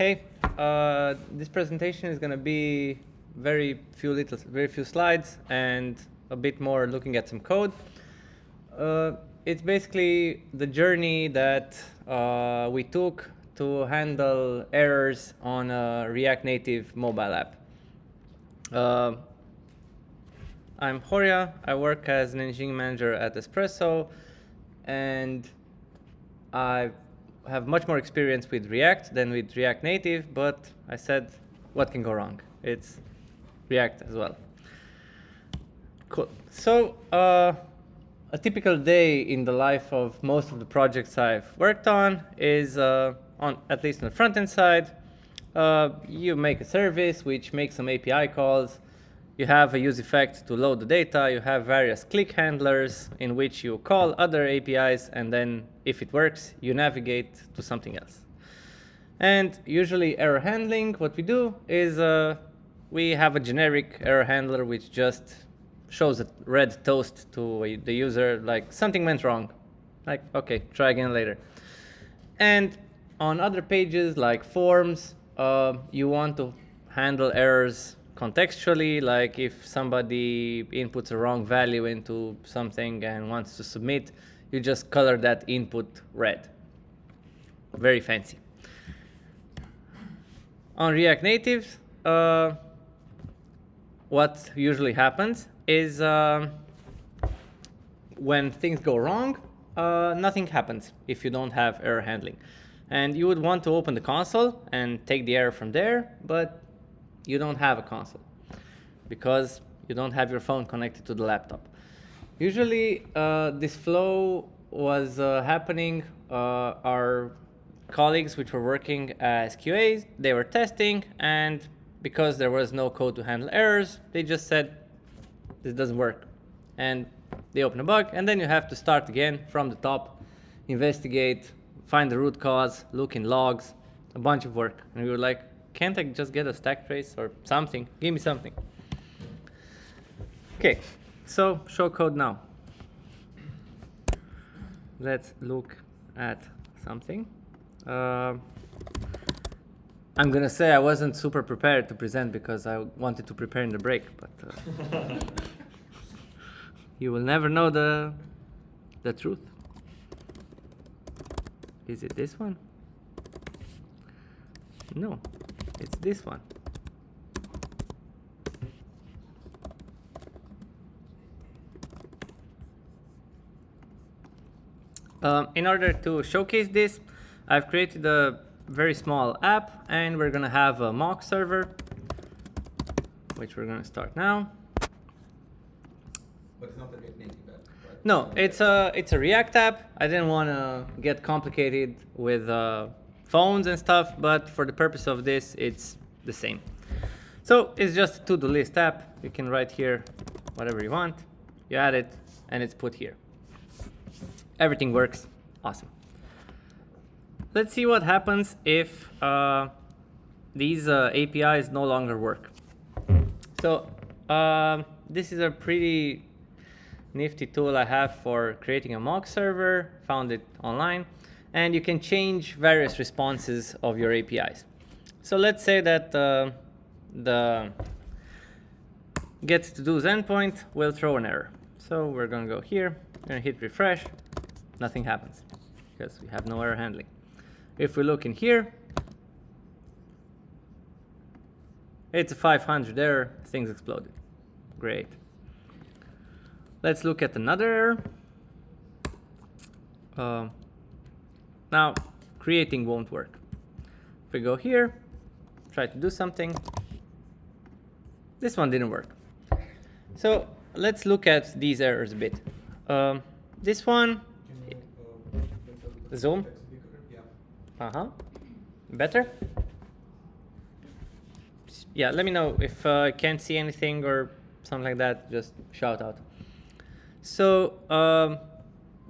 Hey, this presentation is going to be very few slides and a bit more looking at some code. It's basically the journey that we took to handle errors on a React Native mobile app. I'm Horia. I work as an engineering manager at Espresso, and I have much more experience with React than with React Native, but I said, what can go wrong? It's React as well. Cool. So a typical day in the life of most of the projects I've worked on is, at least on the front-end side, you make a service which makes some API calls. You have a use effect to load the data. You have various click handlers in which you call other APIs, and then if it works, you navigate to something else. And usually error handling, what we do is we have a generic error handler which just shows a red toast to the user, like something went wrong. Like, okay, try again later. And on other pages like forms, you want to handle errors contextually, like if somebody inputs a wrong value into something and wants to submit, you just color that input red. Very fancy. On React Native, what usually happens is when things go wrong, nothing happens if you don't have error handling. And you would want to open the console and take the error from there, but you don't have a console because you don't have your phone connected to the laptop. Usually, this flow was happening. Our colleagues which were working as QAs, they were testing, and because there was no code to handle errors, they just said, this doesn't work. And they open a bug, and then you have to start again from the top, investigate, find the root cause, look in logs, a bunch of work. And we were like, can't I just get a stack trace or something? Give me something. Okay, so show code now. Let's look at something. I'm gonna say I wasn't super prepared to present because I wanted to prepare in the break, but you will never know the truth. Is it this one? No. It's this one. In order to showcase this, I've created a very small app, and we're going to have a mock server, which we're going to start now. But it's not a React Native app, right? No, it's a React app. I didn't want to get complicated with phones and stuff, but for the purpose of this, it's the same. So it's just a to-do list app. You can write here whatever you want. You add it, and it's put here. Everything works. Awesome. Let's see what happens if these APIs no longer work. So this is a pretty nifty tool I have for creating a mock server. Found it online. And you can change various responses of your APIs. So let's say that the get-to-do's endpoint will throw an error. So we're going to go here, we're going to hit refresh. Nothing happens because we have no error handling. If we look in here, it's a 500 error, things exploded. Great. Let's look at another error. Now, creating won't work. If we go here, try to do something, this one didn't work. So let's look at these errors a bit. This one, zoom. Better? Yeah, let me know if I can't see anything or something like that, just shout out. So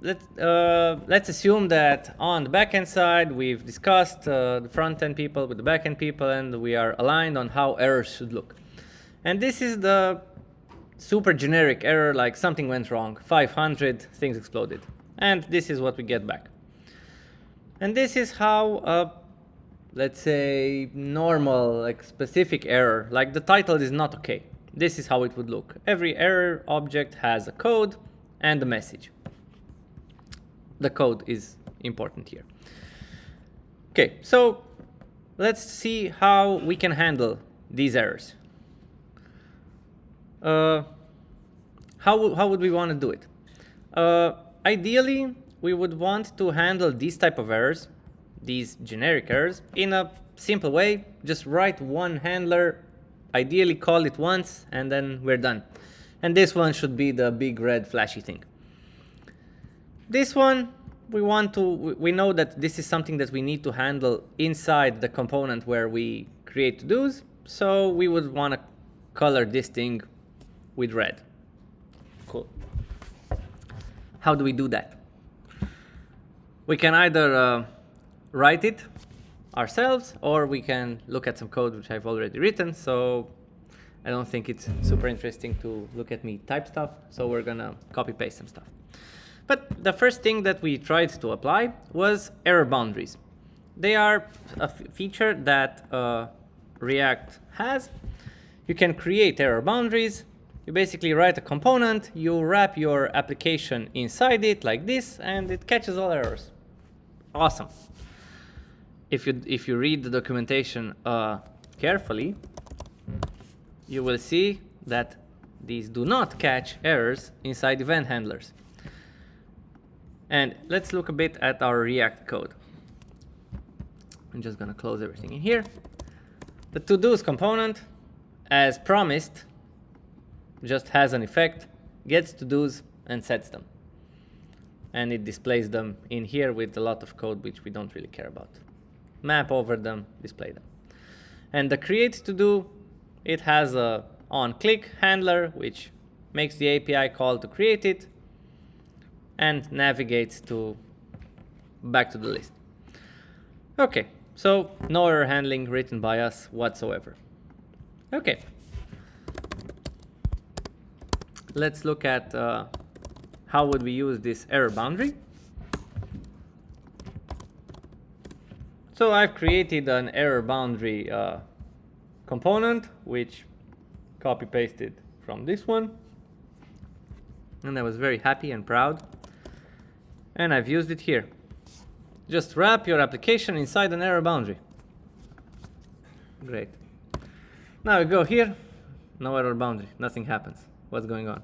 let's assume that on the backend side, we've discussed the front-end people with the backend people, and we are aligned on how errors should look. And this is the super generic error, like something went wrong, 500, things exploded. And this is what we get back. And this is how let's say, normal, like specific error, like the title is not okay. This is how it would look. Every error object has a code and a message. The code is important here. Okay, so let's see how we can handle these errors. How would we want to do it? Ideally, we would want to handle these type of errors, these generic errors, in a simple way. Just write one handler, ideally call it once, and then we're done. And this one should be the big red flashy thing. This one, we know that this is something that we need to handle inside the component where we create to-dos, so we would want to color this thing with red. Cool. How do we do that? We can either write it ourselves, or we can look at some code which I've already written. So I don't think it's super interesting to look at me type stuff, so we're gonna copy paste some stuff. But the first thing that we tried to apply was error boundaries. They are a feature that React has. You can create error boundaries. You basically write a component, you wrap your application inside it like this, and it catches all errors. Awesome. If you read the documentation carefully, you will see that these do not catch errors inside event handlers. And let's look a bit at our React code. I'm just going to close everything in here. The to-dos component, as promised, just has an effect, gets to-dos and sets them. And it displays them in here with a lot of code which we don't really care about. Map over them, display them. And the create to-do, it has a on-click handler which makes the API call to create it and navigates back to the list. Okay, so no error handling written by us whatsoever. Okay. Let's look at how would we use this error boundary. So I've created an error boundary component, which copy-pasted from this one. And I was very happy and proud. And I've used it here. Just wrap your application inside an error boundary. Great. Now we go here, no error boundary, nothing happens. What's going on?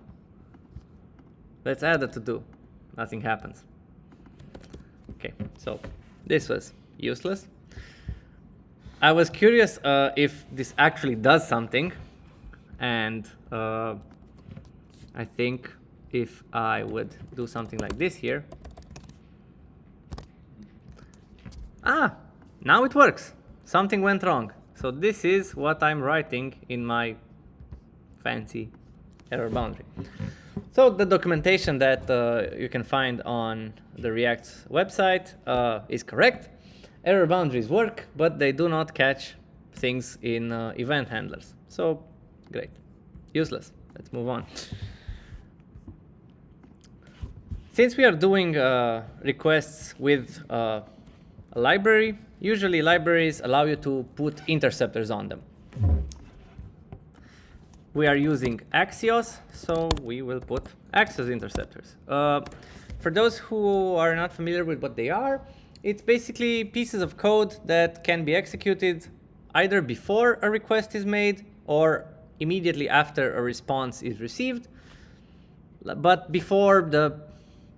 Let's add a to-do. Nothing happens. Okay, so this was useless. I was curious if this actually does something, and I think if I would do something like this here. Now it works. Something went wrong. So this is what I'm writing in my fancy error boundary. So the documentation that you can find on the React website is correct. Error boundaries work, but they do not catch things in event handlers. So great. Useless. Let's move on. Since we are doing requests with a library, usually libraries allow you to put interceptors on them. We are using Axios, so we will put Axios interceptors. For those who are not familiar with what they are, it's basically pieces of code that can be executed either before a request is made or immediately after a response is received, but before the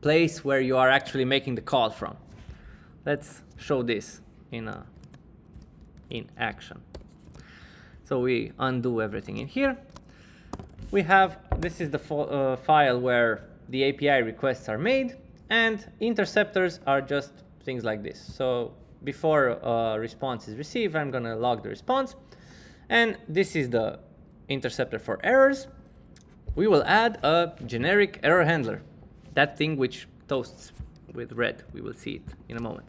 place where you are actually making the call from. Let's show this in action. So we undo everything in here. We have, this is the file where the API requests are made, and interceptors are just things like this. So before a response is received, I'm going to log the response. And this is the interceptor for errors. We will add a generic error handler, that thing which toasts with red. We will see it in a moment.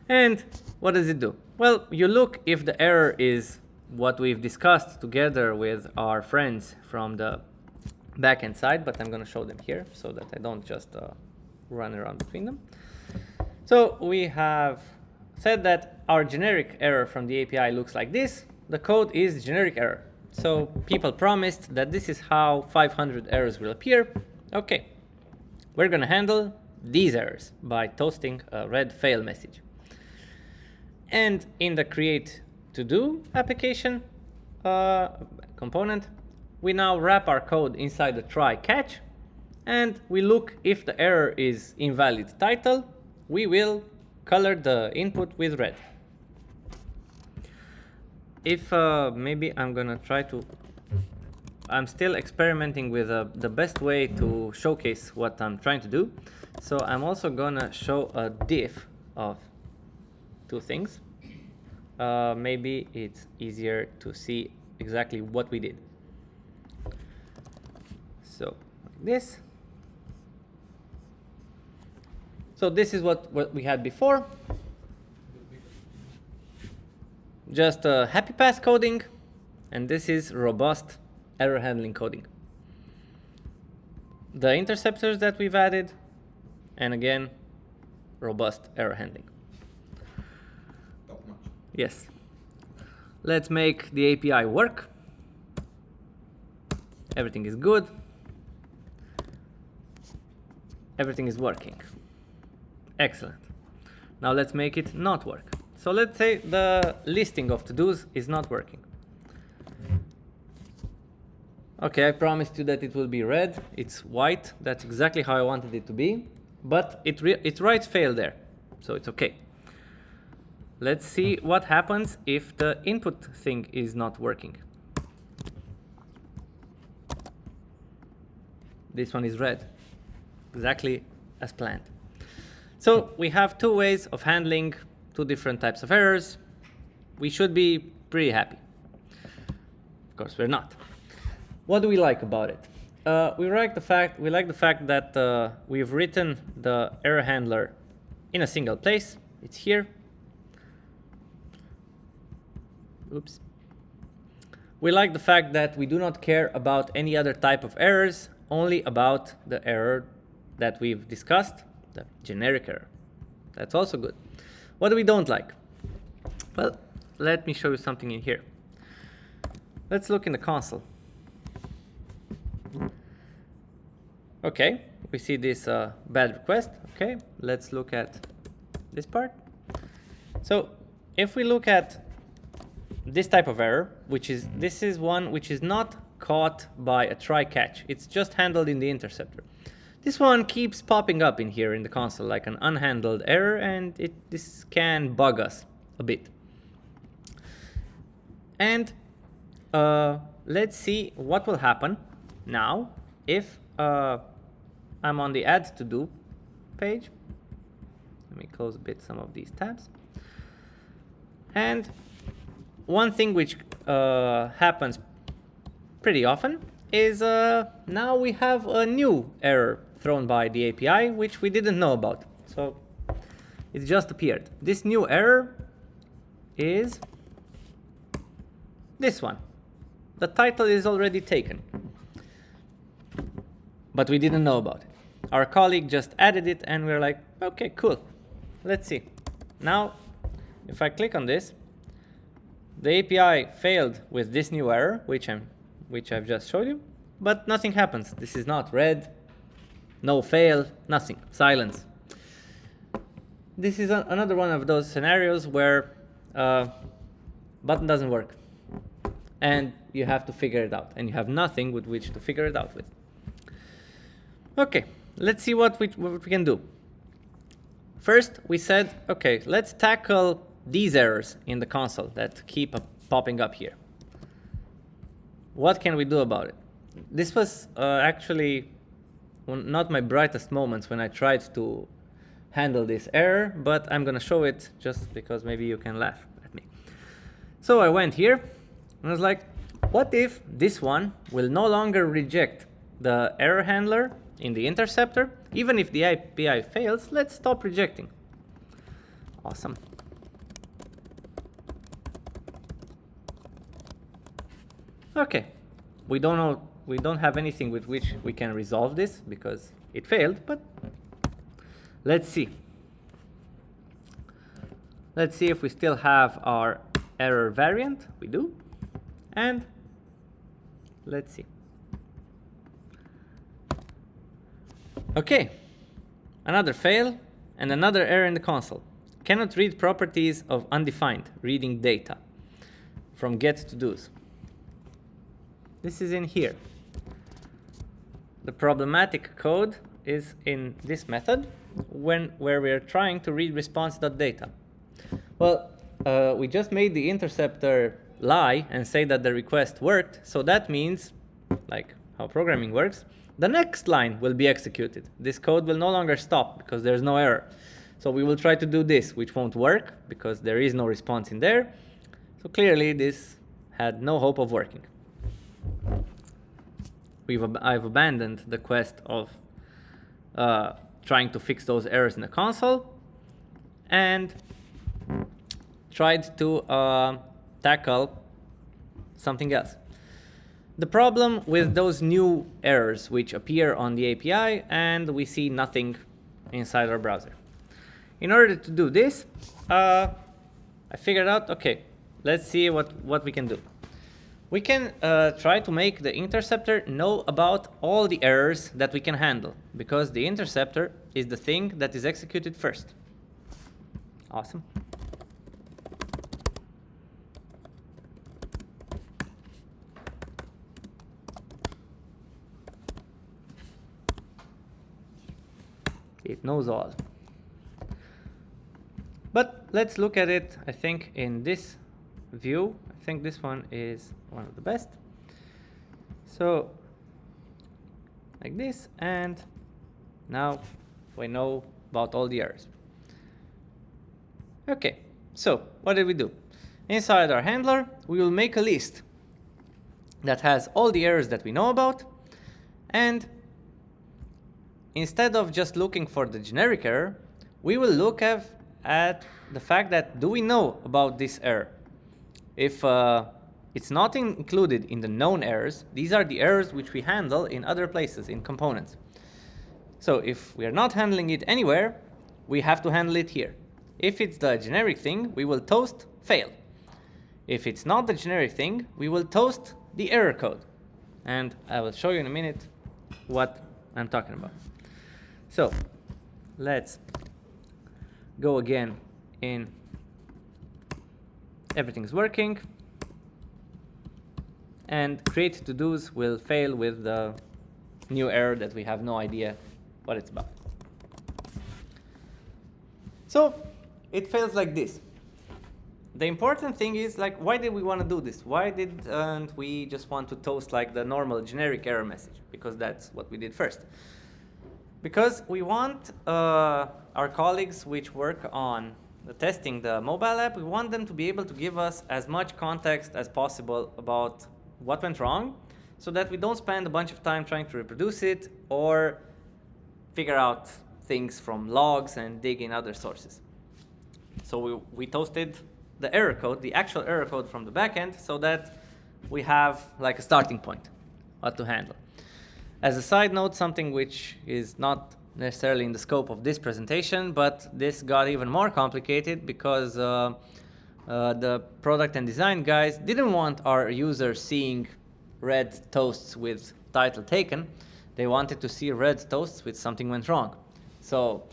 And what does it do? Well, you look if the error is what we've discussed together with our friends from the backend side, but I'm going to show them here so that I don't just run around between them. So we have said that our generic error from the API looks like this. The code is generic error. So people promised that this is how 500 errors will appear. Okay, we're going to handle these errors by toasting a red fail message. And in the create to do application component, we now wrap our code inside the try catch, and we look if the error is invalid title. We will color the input with red. If maybe I'm gonna try to, I'm still experimenting with the best way to showcase what I'm trying to do. So I'm also gonna show a diff of two things. Maybe it's easier to see exactly what we did. So like this. So this is what we had before. Just happy path coding, and this is robust error handling coding. The interceptors that we've added, and again, robust error handling. Top notch. Yes. Let's make the API work. Everything is good. Everything is working. Excellent. Now let's make it not work. So let's say the listing of to-dos is not working. Okay, I promised you that it will be red. It's white. That's exactly how I wanted it to be. But it writes fail there, so it's okay. Let's see what happens if the input thing is not working. This one is red, exactly as planned. So we have two ways of handling two different types of errors. We should be pretty happy. Of course, we're not. What do we like about it? We like the fact that we've written the error handler in a single place. It's here. Oops. We like the fact that we do not care about any other type of errors, only about the error that we've discussed, the generic error. That's also good. What do we don't like? Well, let me show you something in here. Let's look in the console. Okay, we see this bad request. Okay, let's look at this part. So if we look at this type of error, this is one which is not caught by a try catch. It's just handled in the interceptor. This one keeps popping up in here in the console like an unhandled error, and this can bug us a bit. And let's see what will happen now if I'm on the add to do page. Let me close a bit some of these tabs. And one thing which happens pretty often is now we have a new error thrown by the API which we didn't know about. So it just appeared. This new error is this one. The title is already taken, but we didn't know about it. Our colleague just added it and we're like, okay, cool. Let's see. Now, if I click on this, the API failed with this new error, which I've just showed you, but nothing happens. This is not red, no fail, nothing, silence. This is another one of those scenarios where button doesn't work, and you have to figure it out, and you have nothing with which to figure it out with. Okay, let's see what we can do. First, we said, okay, let's tackle these errors in the console that keep popping up here. What can we do about it? This was actually not my brightest moments when I tried to handle this error, but I'm going to show it just because maybe you can laugh at me. So I went here and I was like, what if this one will no longer reject the error handler in the interceptor? Even if the API fails, let's stop rejecting. Awesome. Okay, we don't have anything with which we can resolve this because it failed, but let's see. Let's see if we still have our error variant. We do. And let's see. Okay, another fail and another error in the console. Cannot read properties of undefined, reading data from get to do's. This is in here. The problematic code is in this method where we are trying to read response.data. Well, we just made the interceptor lie and say that the request worked, so that means, like how programming works, the next line will be executed. This code will no longer stop because there's no error. So we will try to do this, which won't work because there is no response in there. So clearly this had no hope of working. I've abandoned the quest of trying to fix those errors in the console and tried to tackle something else. The problem with those new errors which appear on the API and we see nothing inside our browser. In order to do this, I figured out, okay, let's see what we can do. We can try to make the interceptor know about all the errors that we can handle, because the interceptor is the thing that is executed first. Awesome. It knows all. But let's look at it, I think, in this view. I think this one is one of the best. So, like this, and now we know about all the errors. Okay, so what did we do? Inside our handler, we will make a list that has all the errors that we know about, and instead of just looking for the generic error, we will look at the fact that do we know about this error? If it's not included in the known errors, these are the errors which we handle in other places, in components. So if we are not handling it anywhere, we have to handle it here. If it's the generic thing, we will toast fail. If it's not the generic thing, we will toast the error code. And I will show you in a minute what I'm talking about. So let's go again in everything's working, and create to-dos will fail with the new error that we have no idea what it's about. So it fails like this. The important thing is, like, why did we want to do this? Why didn't we just want to toast like the normal generic error message? Because that's what we did first. Because we want our colleagues which work on testing the mobile app, we want them to be able to give us as much context as possible about what went wrong, so that we don't spend a bunch of time trying to reproduce it or figure out things from logs and dig in other sources. So we toasted the error code, the actual error code from the backend, so that we have like a starting point, what to handle. As a side note, something which is not necessarily in the scope of this presentation, but this got even more complicated because the product and design guys didn't want our users seeing red toasts with title taken. They wanted to see red toasts with something went wrong. So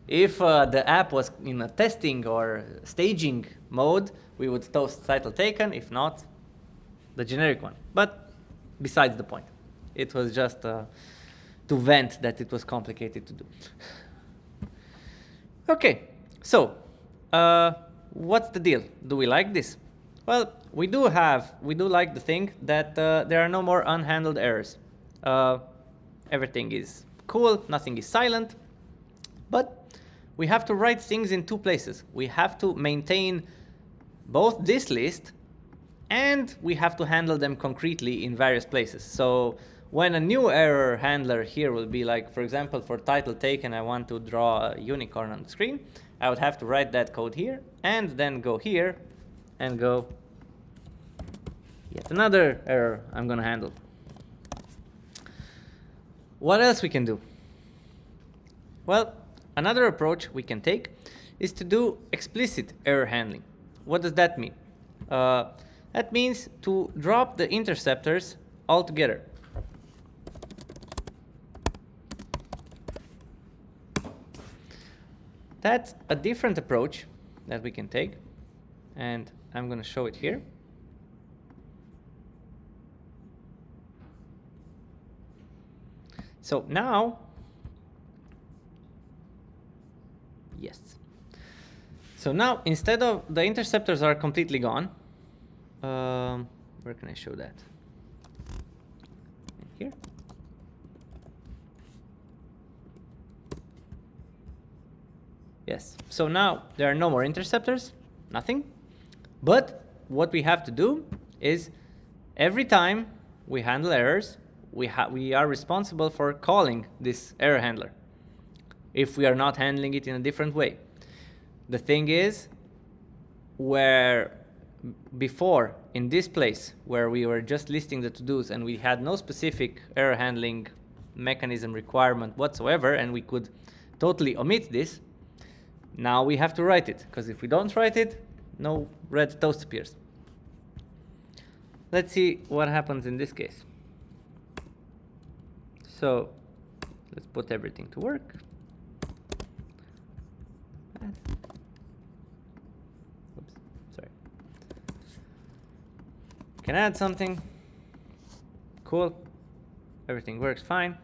if the app was in a testing or staging mode, we would toast title taken, if not, the generic one. But besides the point, it was just to vent that it was complicated to do. Okay, so what's the deal? Do we like this? Well, we do like the thing that there are no more unhandled errors. Everything is cool, nothing is silent, but we have to write things in two places. We have to maintain both this list and we have to handle them concretely in various places. So when a new error handler here will be like, for example, for title taken, I want to draw a unicorn on the screen, I would have to write that code here and then go here and go yet another error I'm going to handle. What else we can do? Well, another approach we can take is to do explicit error handling. What does that mean? That means to drop the interceptors altogether. That's a different approach that we can take, and I'm going to show it here. So now, yes. So now, instead of the interceptors are completely gone, where can I show that? Here. Yes, so now there are no more interceptors, nothing. But what we have to do is every time we handle errors, we are responsible for calling this error handler if we are not handling it in a different way. The thing is, where before in this place where we were just listing the to-dos and we had no specific error handling mechanism requirement whatsoever, and we could totally omit this, now we have to write it, because if we don't write it, no red toast appears. Let's see what happens in this case. So let's put everything to work. Oops, sorry. Can add something. Cool. Everything works fine.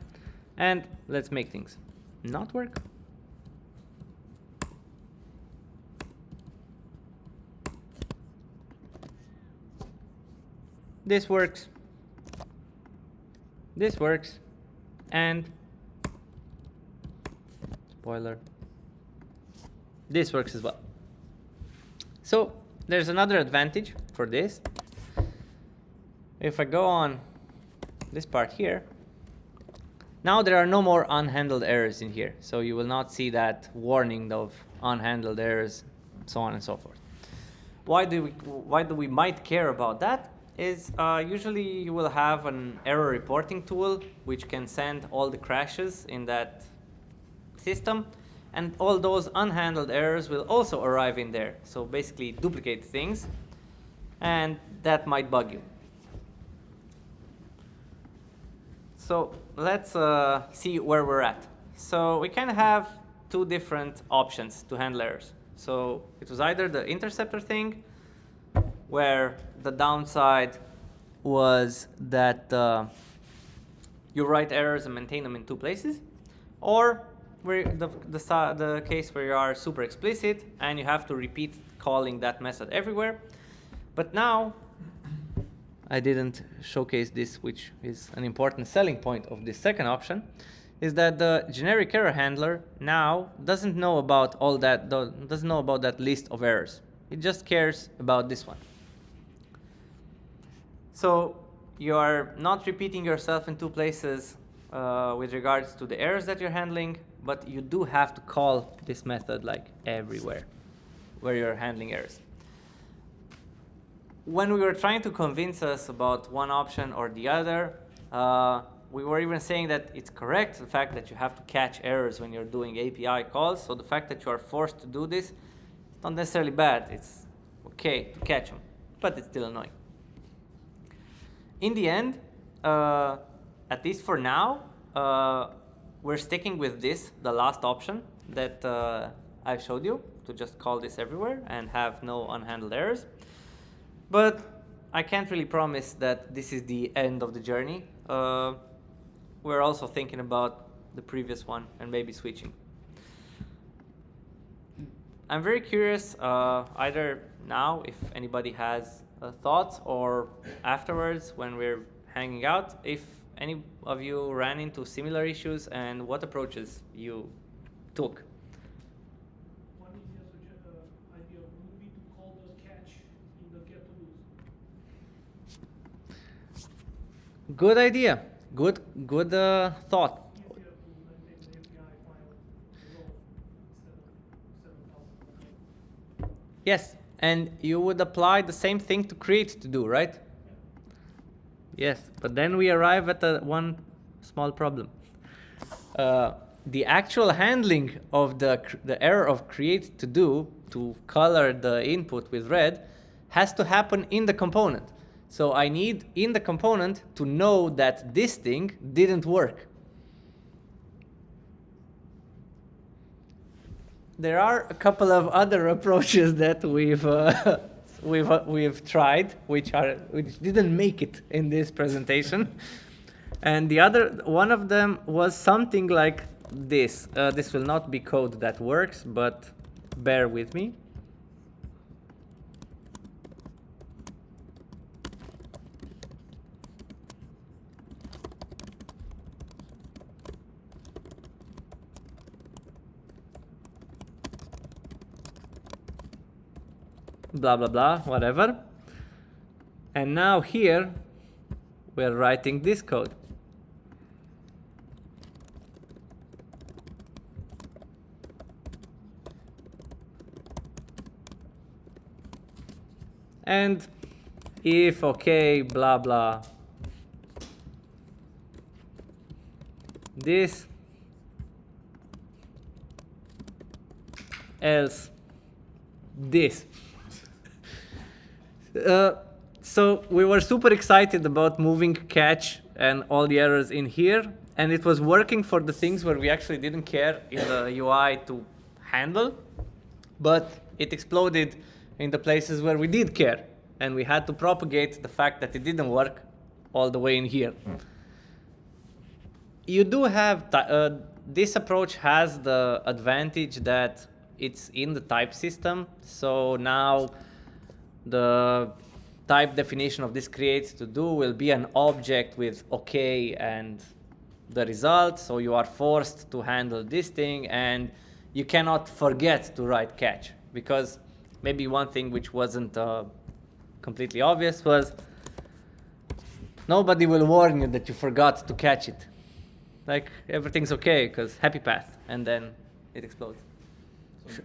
And let's make things not work. This works. This works. And spoiler, this works as well. So there's another advantage for this. If I go on this part here, now there are no more unhandled errors in here. So you will not see that warning of unhandled errors, so on and so forth. Why do we might care about that? Is usually you will have an error reporting tool which can send all the crashes in that system, and all those unhandled errors will also arrive in there. So basically duplicate things, and that might bug you. So let's see where we're at. So we can have two different options to handle errors. So it was either the interceptor thing, where the downside was that you write errors and maintain them in two places, or where the case where you are super explicit and you have to repeat calling that method everywhere. But now, I didn't showcase this, which is an important selling point of this second option, is that the generic error handler now doesn't know about all that, doesn't know about that list of errors. It just cares about this one. So you are not repeating yourself in two places with regards to the errors that you're handling, but you do have to call this method like everywhere where you're handling errors. When we were trying to convince us about one option or the other, we were even saying that it's correct, the fact that you have to catch errors when you're doing API calls. So the fact that you are forced to do this, it's not necessarily bad. It's okay to catch them, but it's still annoying. In the end, at least for now, we're sticking with this, the last option that I showed you, to just call this everywhere and have no unhandled errors. But I can't really promise that this is the end of the journey. We're also thinking about the previous one and maybe switching. I'm very curious, either now, if anybody has thoughts, or afterwards when we're hanging out, if any of you ran into similar issues and what approaches you took. One easier idea would be to call the catch in the get to lose. Good idea. Good thought. Easier to maintain the API file below instead of 7,000. Yes, and you would apply the same thing to create to do, right? Yes, but then we arrive at one small problem. the actual handling of the error of create to do to color the input with red has to happen in the component. So I need in the component to know that this thing didn't work. There are a couple of other approaches that we've tried, which didn't make it in this presentation. And the other one of them was something like this. This will not be code that works, but bear with me. Blah, blah, blah, whatever. And now here, we're writing this code. And if, okay, blah, blah, this, else, this. So we were super excited about moving catch and all the errors in here, and it was working for the things where we actually didn't care in the UI to handle, but it exploded in the places where we did care, and we had to propagate the fact that it didn't work all the way in here. You do have, this approach has the advantage that it's in the type system, so now the type definition of this create to do will be an object with OK and the result, so you are forced to handle this thing, and you cannot forget to write catch, because maybe one thing which wasn't completely obvious was nobody will warn you that you forgot to catch it. Like, everything's okay, because happy path, and then it explodes. So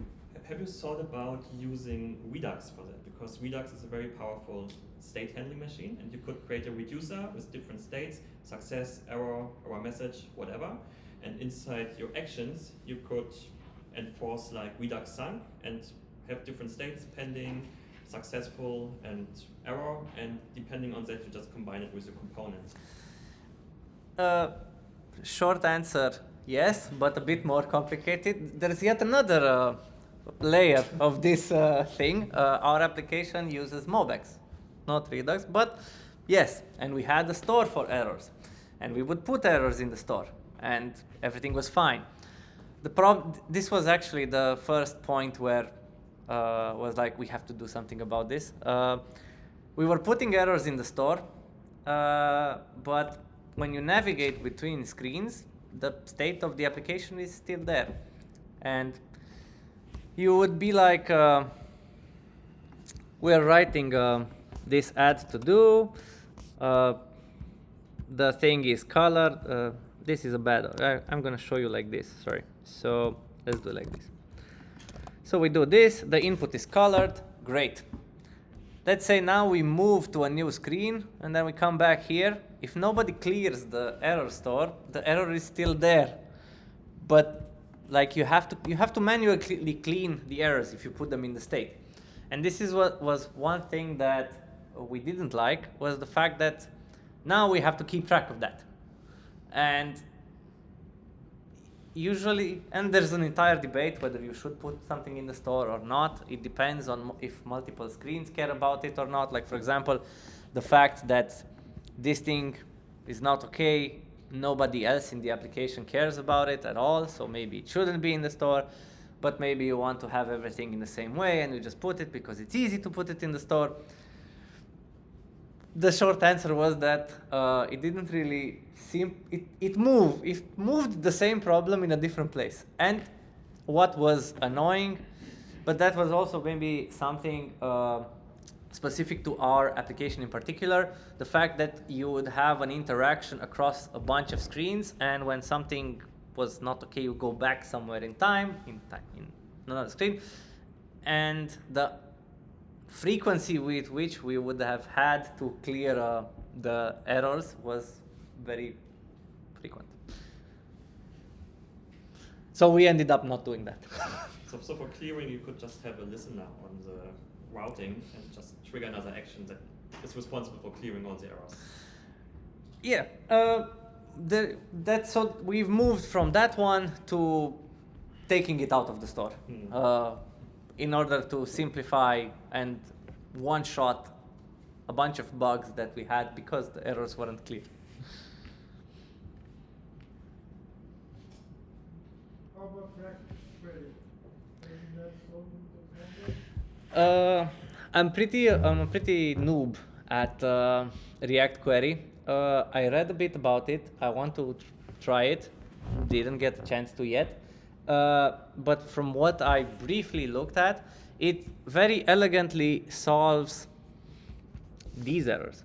have you thought about using Redux for that? Because Redux is a very powerful state handling machine, and you could create a reducer with different states, success, error message, whatever. And inside your actions, you could enforce like Redux Sync and have different states, pending, successful, and error. And depending on that, you just combine it with your components. Short answer, yes, but a bit more complicated. There's yet another layer of this thing. Our application uses MobX, not Redux, but yes, and we had a store for errors, and we would put errors in the store, and everything was fine. This was actually the first point where was like, we have to do something about this. We were putting errors in the store, but when you navigate between screens, the state of the application is still there. And you would be like, we're writing this add to do. The thing is colored. This is a bad, I'm going to show you like this, sorry. So let's do like this. So we do this, the input is colored, great. Let's say now we move to a new screen, and then we come back here. If nobody clears the error store, the error is still there. But like you have to manually clean the errors if you put them in the state. And this is what was one thing that we didn't like, was the fact that now we have to keep track of that. And usually, and there's an entire debate whether you should put something in the store or not. It depends on if multiple screens care about it or not. Like, for example, the fact that this thing is not okay, nobody else in the application cares about it at all, so maybe it shouldn't be in the store. But maybe you want to have everything in the same way, and you just put it because it's easy to put it in the store. The short answer was that it didn't really seem, it moved the same problem in a different place. And what was annoying, but that was also maybe something specific to our application in particular, the fact that you would have an interaction across a bunch of screens, and when something was not okay, you go back somewhere in time, in another screen, and the frequency with which we would have had to clear the errors was very frequent. So we ended up not doing that. So for clearing, you could just have a listener on the routing and just trigger another action that is responsible for clearing all the errors. Yeah, so we've moved from that one to taking it out of the store in order to simplify and one-shot a bunch of bugs that we had because the errors weren't clear. How about React query? Maybe that's solved the problem? I'm a pretty noob at React query. I read a bit about it. I want to try it. Didn't get a chance to yet. But from what I briefly looked at, it very elegantly solves these errors.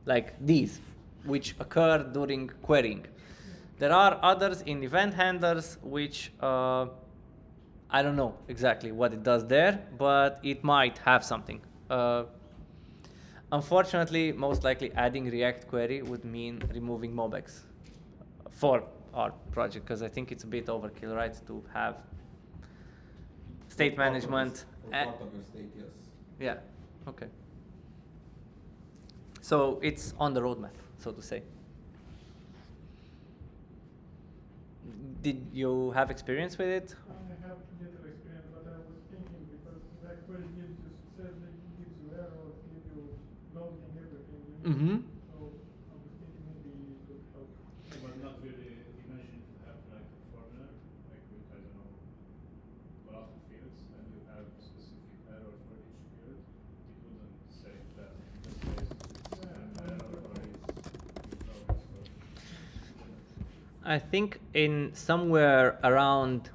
Like these, which occur during querying. There are others in event handlers which I don't know exactly what it does there, but it might have something. Unfortunately, most likely adding React query would mean removing MobX for our project, because I think it's a bit overkill, right, to have state management. For part of your state, yes. Yeah, okay. So it's on the roadmap, so to say. Did you have experience with it? I have little experience, but I was thinking because React query gives you success, it gives you errors, gives you loading everything. Mm-hmm. So I was thinking maybe it would help. But not really. You mentioned to have like a formula, like with, I don't know, a lot of fields, and you have a specific error for each field. It wouldn't say that. It just says error or is progress. I think in somewhere around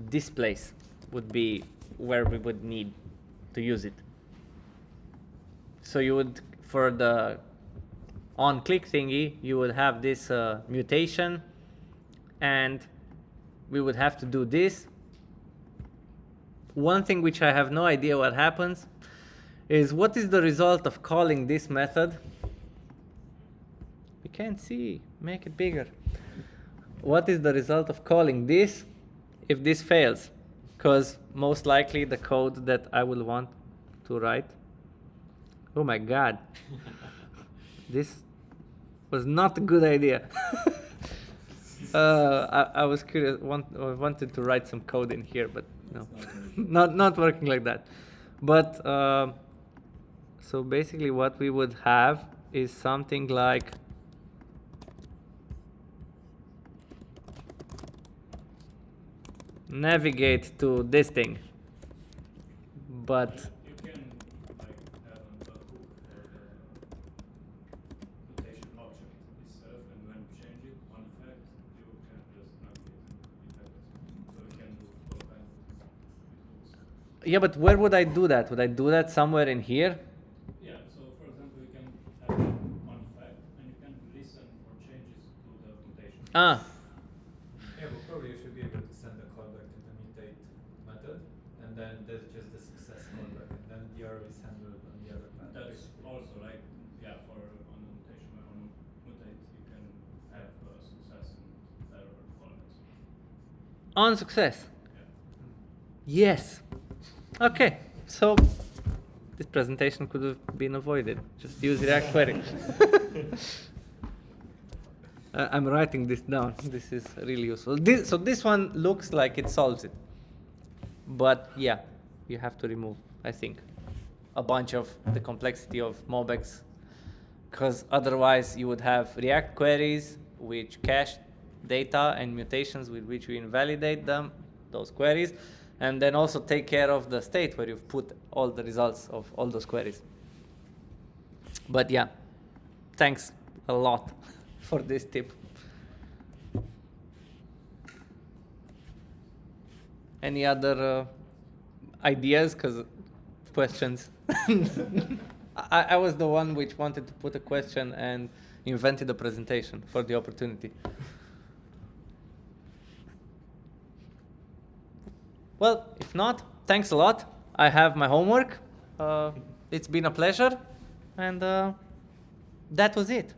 this place would be where we would need to use it. So you would, for the on-click thingy, you would have this mutation, and we would have to do this. One thing which I have no idea what happens is what is the result of calling this method. We can't see, make it bigger. What is the result of calling this if this fails? Because most likely the code that I will want to write. Oh my God. This was not a good idea. I was curious, I wanted to write some code in here, but no, not working like that. But so basically what we would have is something like navigate to this thing, but You can like have a hook for the notation object itself, and when you change it on effect, you can just navigate it. So you can do all kinds of hooks. yeah, but where would I do that? Would I do that somewhere in here? Yeah, so for example, you can have it on effect, and you can listen for changes to the notation. Ah, Yeah, but probably you should be able to send a callback to the mutate method, and then there's just the success callback, and then the error is handled on the other path. That's basically. also like, yeah, for on notation, on mutate, you can have success and error callbacks. on success. Yeah. Yes. Okay, so this presentation could have been avoided. Just use React query. I'm writing this down. This is really useful. So this one looks like it solves it. But yeah, you have to remove, I think, a bunch of the complexity of MobX, because otherwise you would have React queries which cache data and mutations with which we invalidate them, those queries, and then also take care of the state where you've put all the results of all those queries. But yeah, thanks a lot for this tip. Any other ideas? Because questions. I was the one which wanted to put a question and invented a presentation for the opportunity. Well, if not, thanks a lot. I have my homework. It's been a pleasure. And that was it.